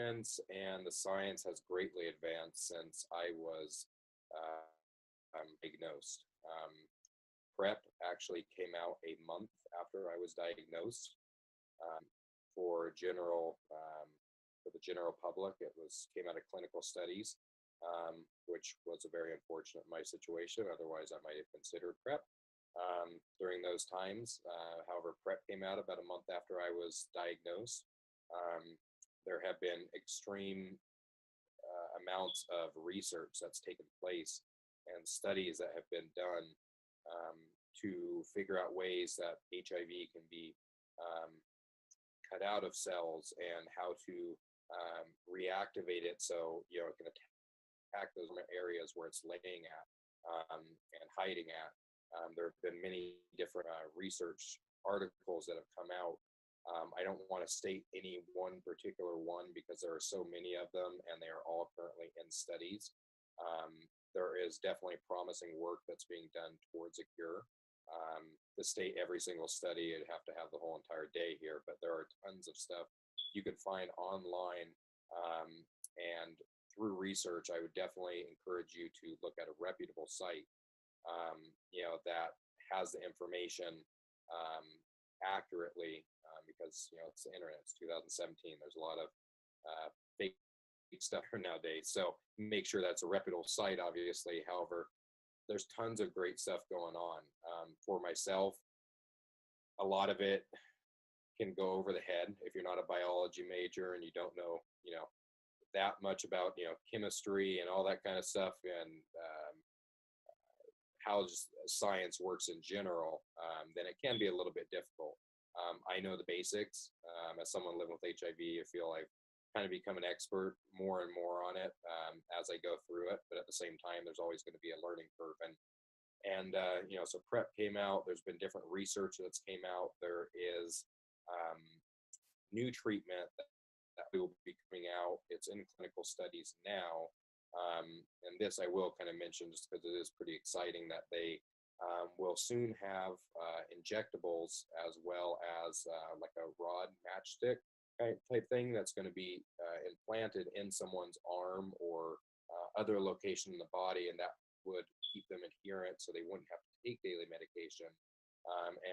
treatments and the science has greatly advanced since I was diagnosed. PrEP actually came out a month after I was diagnosed. Um, for general, for the general public, it came out of clinical studies, which was very unfortunate in my situation. Otherwise, I might have considered PrEP during those times. However, PrEP came out about a month after I was diagnosed. Um, there have been extreme amounts of research that's taken place and studies that have been done to figure out ways that HIV can be cut out of cells and how to reactivate it so it can attack those areas where it's laying at and hiding at. There have been many different research articles that have come out. I don't want to state any one particular one because there are so many of them and they are all currently in studies. There is definitely promising work that's being done towards a cure. To state every single study, you'd have to have the whole entire day here, but there are tons of stuff you can find online. And through research, I would definitely encourage you to look at a reputable site, that has the information accurately, because it's the internet. It's 2017. There's a lot of fake stuff nowadays. So make sure that's a reputable site, obviously. However, there's tons of great stuff going on. For myself, a lot of it can go over the head if you're not a biology major and you don't know, that much about, chemistry and all that kind of stuff, and how just science works in general, then it can be a little bit difficult. I know the basics. As someone living with HIV, I feel I've kind of become an expert more and more on it as I go through it. But at the same time, there's always going to be a learning curve. So PrEP came out. There's been different research that's came out. There is new treatment that will be coming out. It's in clinical studies now. And this I will kind of mention just because it is pretty exciting that they will soon have injectables as well as like a rod matchstick type thing that's going to be implanted in someone's arm or other location in the body, and that would keep them adherent so they wouldn't have to take daily medication.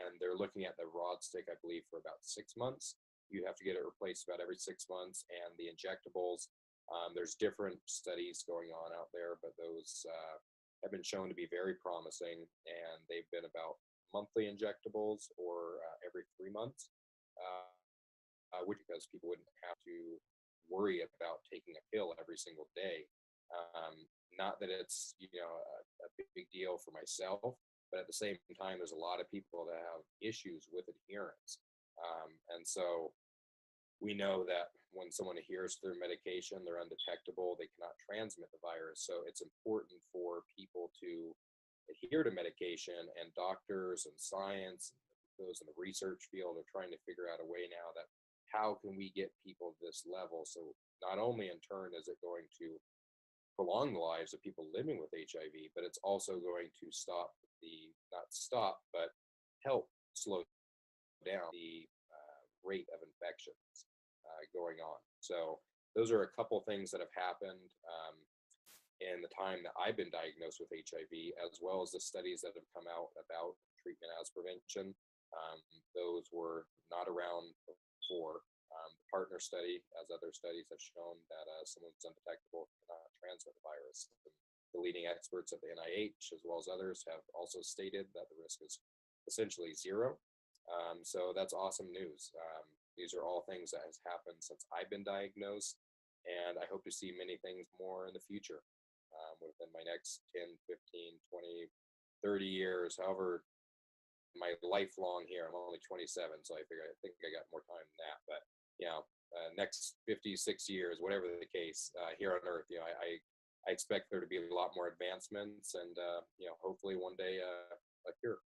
And they're looking at the rod stick, I believe, for about 6 months. You have to get it replaced about every 6 months. And the injectables, there's different studies going on out there, but those have been shown to be very promising. And they've been about monthly injectables or every 3 months, which because people wouldn't have to worry about taking a pill every single day. Not that it's a big deal for myself, but at the same time, there's a lot of people that have issues with adherence. And so we know that when someone adheres to their medication, they're undetectable, they cannot transmit the virus. So it's important for people to adhere to medication, and doctors and science, and those in the research field are trying to figure out a way now that how can we get people to this level? So not only in turn is it going to prolong the lives of people living with HIV, but it's also going to but help slow down the rate of infections going on. So those are a couple things that have happened in the time that I've been diagnosed with HIV, as well as the studies that have come out about treatment as prevention. Those were not around before. The partner study, as other studies have shown, that someone's undetectable cannot transmit the virus. The leading experts at the NIH, as well as others, have also stated that the risk is essentially zero. So that's awesome news. These are all things that has happened since I've been diagnosed, and I hope to see many things more in the future within my next 10, 15, 20, 30 years, however, my lifelong here. I'm only 27, so I think I got more time than that. But next 56 years, whatever the case, here on Earth, I expect there to be a lot more advancements, and hopefully one day a cure.